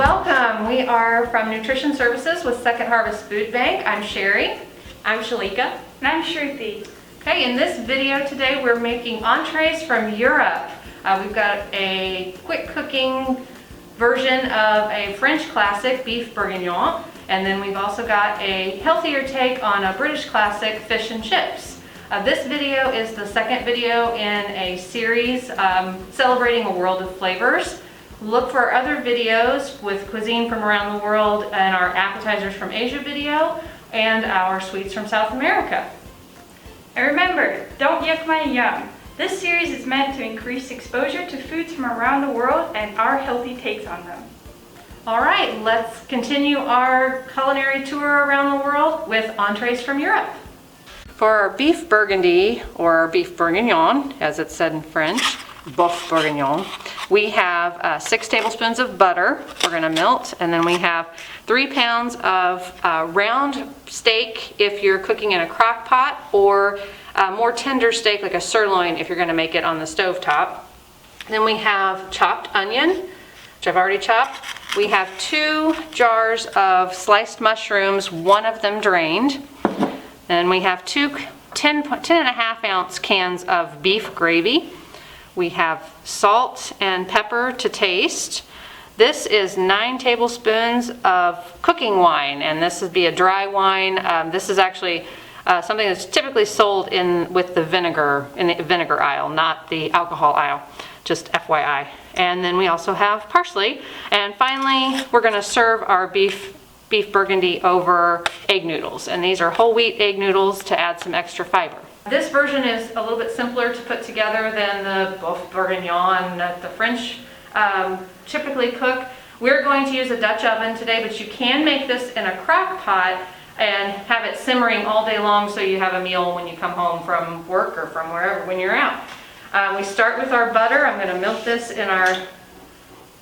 welcome. We are from Nutrition Services with Second Harvest Food Bank. I'm Sherry. I'm Shalika. And I'm Shruti. Okay, in this video today we're making entrees from Europe. We've got a quick cooking version of a French classic, beef bourguignon, and then we've also got a healthier take on a British classic, fish and chips. This video is the second video in a series celebrating a world of flavors. Look for our other videos with cuisine from around the world and our appetizers from Asia video and our sweets from South America. And remember, don't yuck my yum. This series is meant to increase exposure to foods from around the world and our healthy takes on them. All right, let's continue our culinary tour around the world with entrees from Europe. For our beef Burgundy, or beef bourguignon, as it's said in French, boeuf bourguignon, we have 6 tablespoons of butter we're going to melt, and then we have 3 pounds of round steak if you're cooking in a crock pot, or more tender steak like a sirloin if you're going to make it on the stove top. Then we have chopped onion, which I've already chopped. We have 2 jars of sliced mushrooms, 1 of them drained. And we have 10 and a half ounce cans of beef gravy. We have salt and pepper to taste. This is 9 tablespoons of cooking wine, and this would be a dry wine. This is actually something that's typically sold with the vinegar, in the vinegar aisle, not the alcohol aisle, just FYI. And then we also have parsley. And finally, we're going to serve our beef Burgundy over egg noodles, and these are whole wheat egg noodles to add some extra fiber. This version is a little bit simpler to put together than the boeuf bourguignon that the French typically cook. We're going to use a Dutch oven today, but you can make this in a crock pot and have it simmering all day long so you have a meal when you come home from work or from wherever when you're out. We start with our butter. I'm going to melt this in our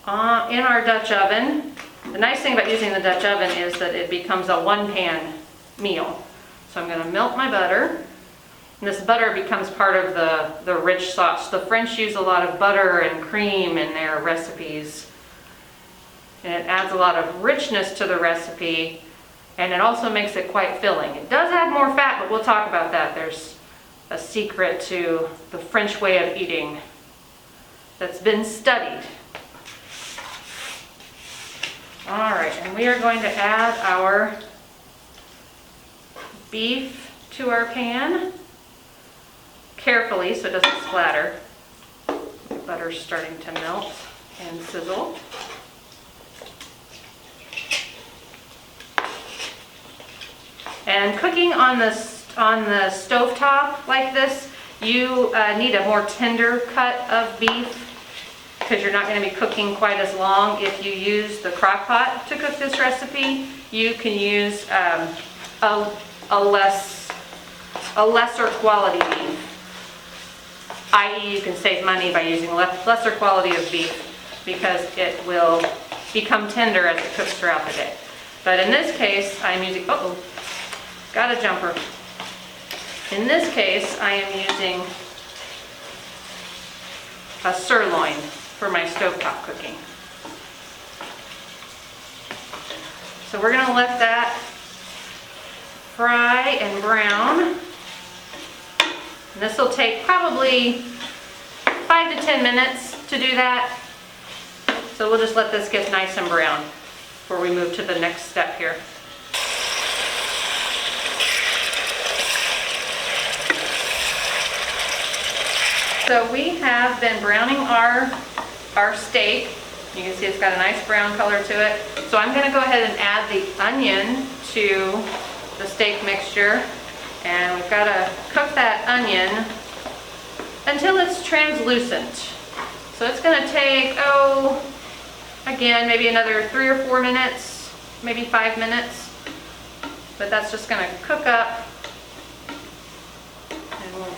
Dutch oven. The nice thing about using the Dutch oven is that it becomes a one-pan meal. So I'm going to melt my butter. And this butter becomes part of the rich sauce. The French use a lot of butter and cream in their recipes. And it adds a lot of richness to the recipe, and it also makes it quite filling. It does add more fat, but we'll talk about that. There's a secret to the French way of eating that's been studied. All right, and we are going to add our beef to our pan carefully so it doesn't splatter. The butter's starting to melt and sizzle. And cooking on the stovetop like this, you need a more tender cut of beef, because you're not going to be cooking quite as long. If you use the crock pot to cook this recipe, you can use a lesser quality beef, i.e. you can save money by using lesser quality of beef because it will become tender as it cooks throughout the day. But in this case, I'm using, got a jumper. In this case, I am using a sirloin for my stovetop cooking. So we're going to let that fry and brown. And this will take probably 5 to 10 minutes to do that. So we'll just let this get nice and brown before we move to the next step here. So we have been browning our steak. You can see it's got a nice brown color to it. So I'm going to go ahead and add the onion to the steak mixture. And we've got to cook that onion until it's translucent. So it's going to take, again, maybe another 3 or 4 minutes, maybe 5 minutes. But that's just going to cook up. And we'll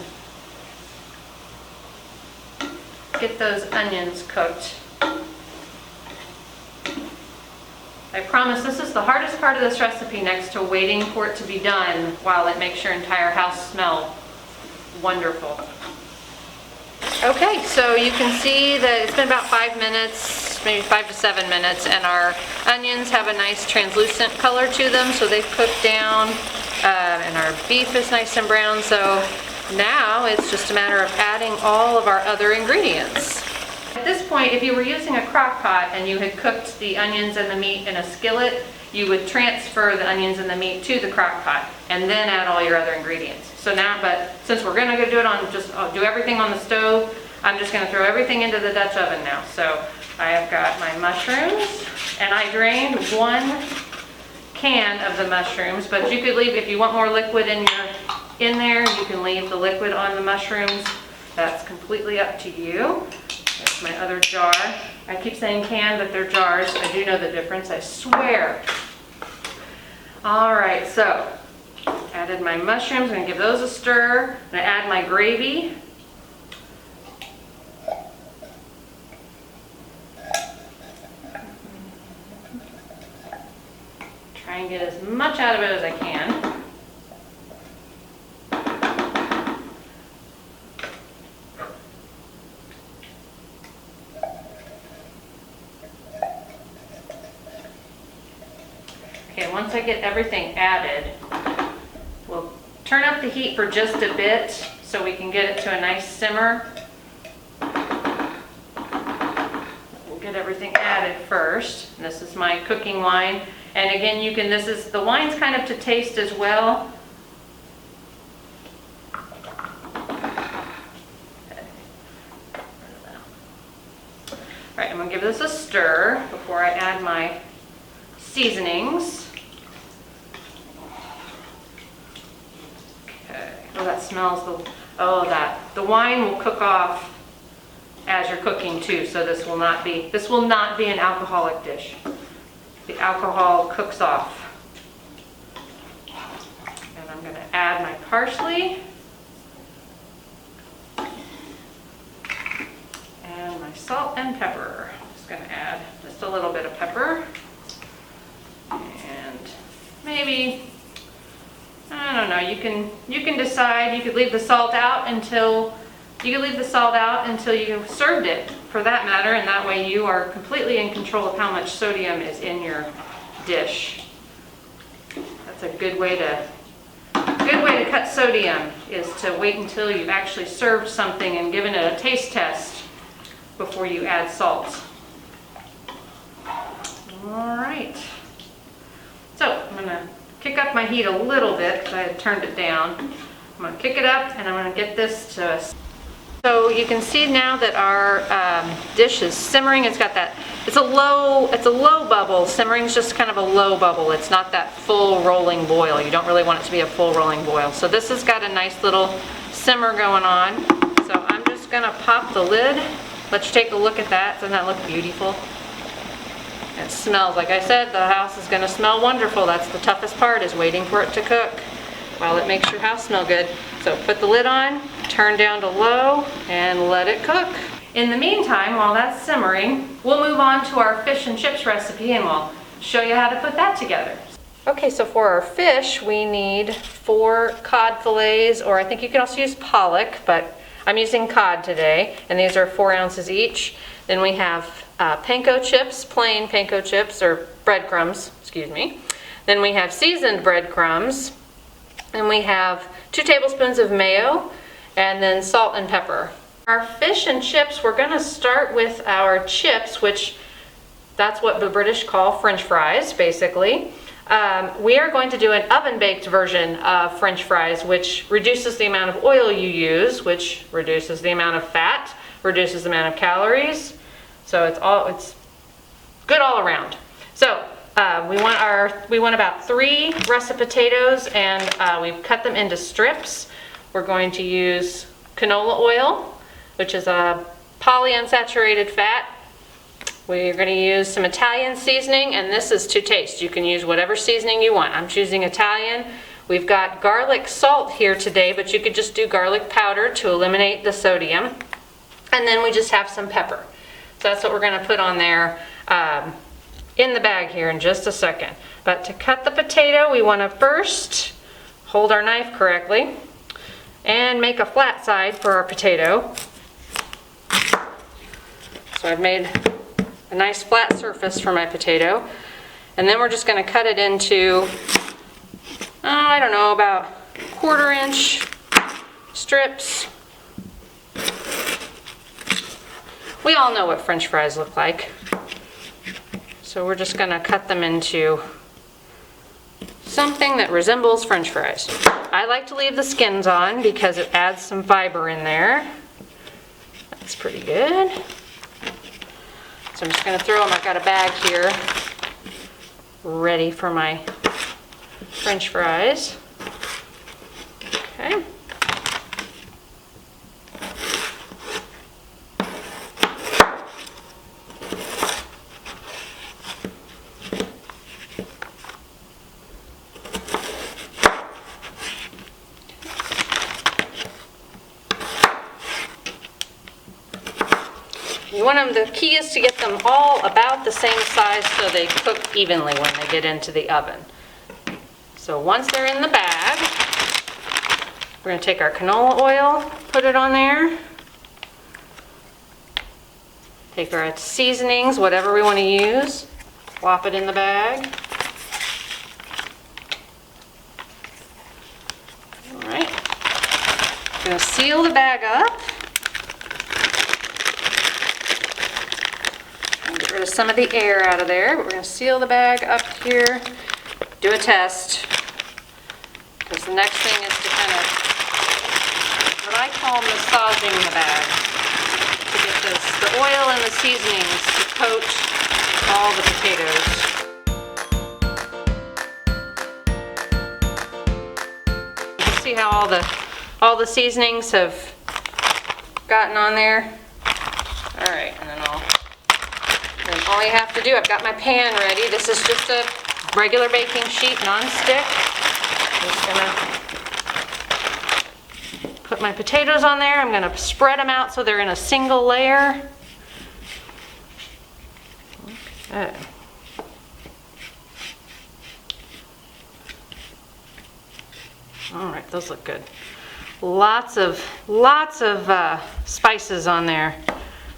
get those onions cooked. I promise this is the hardest part of this recipe next to waiting for it to be done while it makes your entire house smell wonderful. Okay, so you can see that it's been about 5 minutes, minutes, maybe 5 to 7 minutes, and our onions have a nice translucent color to them, so they've cooked down, and our beef is nice and brown. So now it's just a matter of adding all of our other ingredients. At this point, if you were using a crock pot and you had cooked the onions and the meat in a skillet, you would transfer the onions and the meat to the crock pot and then add all your other ingredients. So now, but since we're gonna go do it on, do everything on the stove, I'm just gonna throw everything into the Dutch oven now. So I have got my mushrooms, and I drained 1 can of the mushrooms, but you could leave, if you want more liquid in there, you can leave the liquid on the mushrooms. That's completely up to you. That's my other jar. I keep saying can, but they're jars. I do know the difference, I swear. All right, so added my mushrooms. I'm gonna give those a stir. I'm gonna add my gravy. Try and get as much out of it as I can. Okay, once I get everything added, we'll turn up the heat for just a bit so we can get it to a nice simmer. We'll get everything added first. And this is my cooking wine. And again, you can, the wine's kind of to taste as well. All right, I'm gonna give this a stir before I add my seasonings. Okay, oh, that smells, the wine will cook off as you're cooking too, so this will not be an alcoholic dish. The alcohol cooks off. And I'm going to add my parsley and my salt and pepper. Just going to add just a little bit of pepper, and maybe, I don't know, you can decide. You could leave the salt out until you served it, for that matter, and that way you are completely in control of how much sodium is in your dish. That's a good way to cut sodium, is to wait until you've actually served something and given it a taste test before you add salt. All right. So I'm gonna kick up my heat a little bit because I had turned it down. I'm gonna kick it up, and I'm gonna get this to. So you can see now that our dish is simmering. It's got that, it's a low bubble. Simmering is just kind of a low bubble. It's not that full rolling boil. You don't really want it to be a full rolling boil. So this has got a nice little simmer going on. So I'm just gonna pop the lid. Let's take a look at that. Doesn't that look beautiful? It smells, like I said, the house is gonna smell wonderful. That's the toughest part, is waiting for it to cook while it makes your house smell good. So put the lid on, turn down to low, and let it cook. In the meantime, while that's simmering, we'll move on to our fish and chips recipe, and we'll show you how to put that together. Okay, so for our fish, we need 4 cod fillets, or I think you can also use pollock, but I'm using cod today, and these are 4 ounces each. Then we have panko chips, plain panko chips, or breadcrumbs, excuse me. Then we have seasoned breadcrumbs. And we have 2 tablespoons of mayo, and then salt and pepper. Our fish and chips, we're gonna start with our chips, which that's what the British call French fries, basically. We are going to do an oven-baked version of French fries, which reduces the amount of oil you use, which reduces the amount of fat, reduces the amount of calories. So it's good all around. So we want about 3 russet potatoes, and we've cut them into strips. We're going to use canola oil, which is a polyunsaturated fat. We're going to use some Italian seasoning, and this is to taste. You can use whatever seasoning you want. I'm choosing Italian. We've got garlic salt here today, but you could just do garlic powder to eliminate the sodium. And then we just have some pepper. So that's what we're going to put on there in the bag here in just a second. But to cut the potato, we want to first hold our knife correctly and make a flat side for our potato. So I've made a nice flat surface for my potato. And then we're just going to cut it into, I don't know, about 1/4 inch strips. We all know what French fries look like. So we're just going to cut them into something that resembles French fries. I like to leave the skins on because it adds some fiber in there. That's pretty good. So I'm just going to throw them. I've got a bag here ready for my French fries. Okay. The key is to get them all about the same size so they cook evenly when they get into the oven. So once they're in the bag, we're going to take our canola oil, put it on there. Take our seasonings, whatever we want to use, plop it in the bag. All right. I'm going to seal the bag up. Get rid of some of the air out of there, but we're going to seal the bag up here, do a test, because the next thing is to kind of, what I call massaging the bag, to get the oil and the seasonings to coat all the potatoes. You can see how all the seasonings have gotten on there. All right, and then all you have to do, I've got my pan ready. This is just a regular baking sheet, non-stick. I'm just gonna put my potatoes on there. I'm gonna spread them out so they're in a single layer. Okay. All right, those look good. Lots of spices on there.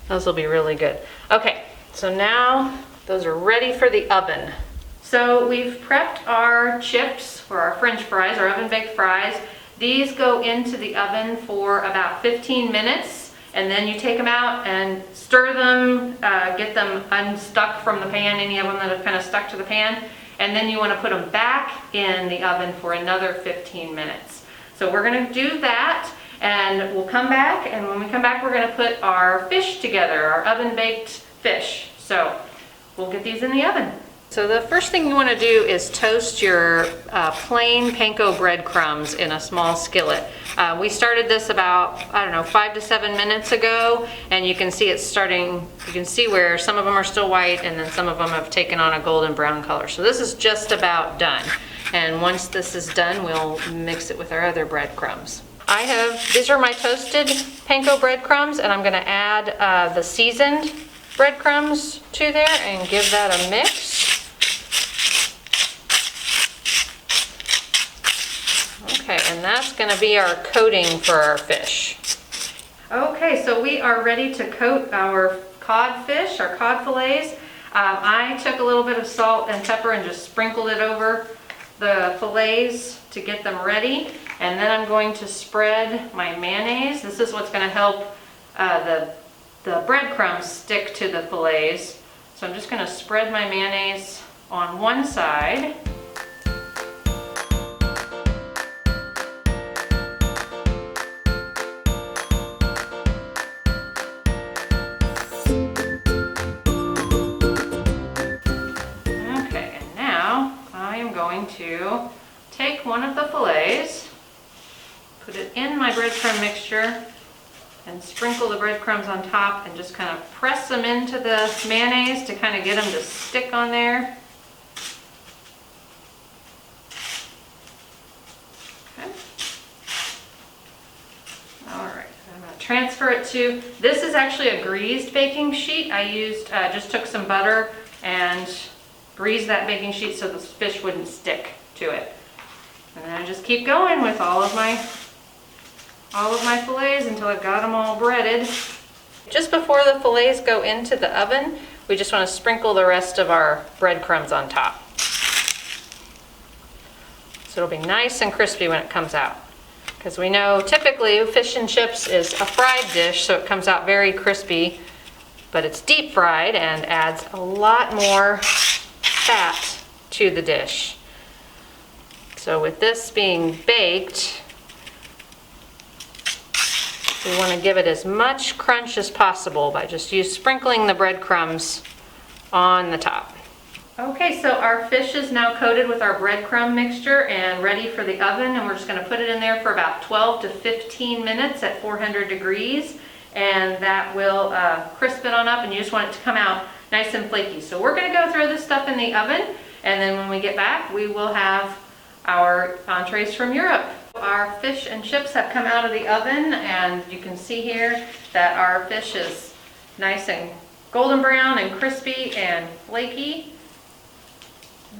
Those will be really good. Okay. So now those are ready for the oven. So we've prepped our chips for our French fries, our oven baked fries. These go into the oven for about 15 minutes, and then you take them out and stir them, get them unstuck from the pan, any of them that have kind of stuck to the pan, and then you want to put them back in the oven for another 15 minutes. So we're going to do that, and we'll come back, and when we come back we're going to put our fish together, our oven baked fish. So we'll get these in the oven. So the first thing you want to do is toast your plain panko breadcrumbs in a small skillet. We started this about, 5 to 7 minutes ago, and you can see it's starting, you can see where some of them are still white and then some of them have taken on a golden brown color. So this is just about done. And once this is done, we'll mix it with our other breadcrumbs. These are my toasted panko breadcrumbs, and I'm going to add the seasoned breadcrumbs to there and give that a mix. Okay, and that's going to be our coating for our fish. Okay, so we are ready to coat our codfish, our cod fillets. I took a little bit of salt and pepper and just sprinkled it over the fillets to get them ready. And then I'm going to spread my mayonnaise. This is what's going to help the breadcrumbs stick to the fillets. So I'm just going to spread my mayonnaise on one side. Okay, and now I am going to take one of the fillets, put it in my breadcrumb mixture, and sprinkle the breadcrumbs on top and just kind of press them into the mayonnaise to kind of get them to stick on there. Okay. All right, I'm going to transfer it to, this is actually a greased baking sheet. I used, just took some butter and greased that baking sheet so the fish wouldn't stick to it. And then I just keep going with all of my fillets until I've got them all breaded. Just before the fillets go into the oven, we just want to sprinkle the rest of our breadcrumbs on top. So it'll be nice and crispy when it comes out. Because we know typically fish and chips is a fried dish, so it comes out very crispy, but it's deep fried and adds a lot more fat to the dish. So with this being baked, we want to give it as much crunch as possible by just sprinkling the breadcrumbs on the top. Okay, so our fish is now coated with our breadcrumb mixture and ready for the oven, and we're just going to put it in there for about 12 to 15 minutes at 400 degrees, and that will crisp it on up, and you just want it to come out nice and flaky. So we're going to go throw this stuff in the oven, and then when we get back, we will have our entrees from Europe. Our fish and chips have come out of the oven, and you can see here that our fish is nice and golden brown and crispy and flaky.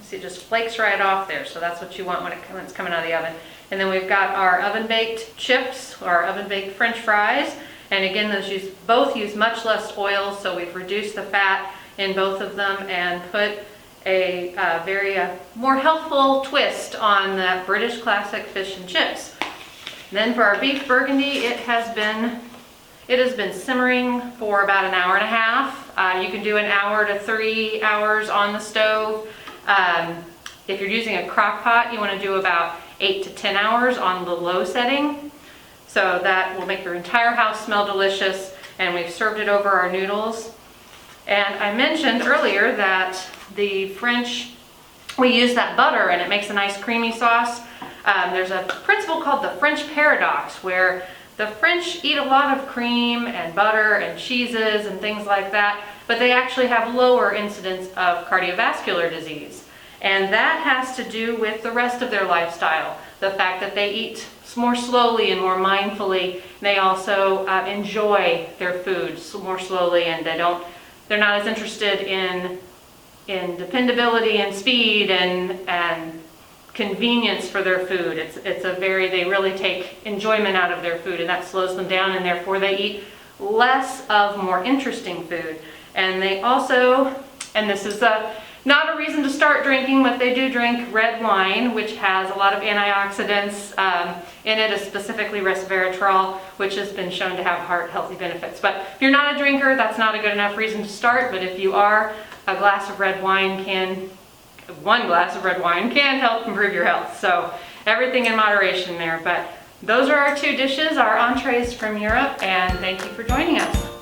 See, it just flakes right off there, so that's what you want when it's coming out of the oven. And then we've got our oven-baked chips, or oven-baked French fries, and again, those both use much less oil, so we've reduced the fat in both of them and put a very more healthful twist on that British classic fish and chips. Then for our beef Burgundy, it has been simmering for about an hour and a half. You can do an hour to 3 hours on the stove. If you're using a crock pot, you want to do about 8 to 10 hours on the low setting. So that will make your entire house smell delicious, and we've served it over our noodles. And I mentioned earlier that the French, we use that butter and it makes a nice creamy sauce. There's a principle called the French paradox, where the French eat a lot of cream and butter and cheeses and things like that, but they actually have lower incidence of cardiovascular disease. And that has to do with the rest of their lifestyle. The fact that they eat more slowly and more mindfully. They also enjoy their food more slowly, and they're not as interested in dependability and speed and convenience for their food. They really take enjoyment out of their food, and that slows them down, and therefore they eat less of more interesting food. And they also, and this is not a reason to start drinking, but they do drink red wine, which has a lot of antioxidants in it, specifically resveratrol, which has been shown to have heart healthy benefits. But if you're not a drinker, that's not a good enough reason to start. But if you are, one glass of red wine can help improve your health. So everything in moderation there. But those are our two dishes, our entrees from Europe, and thank you for joining us.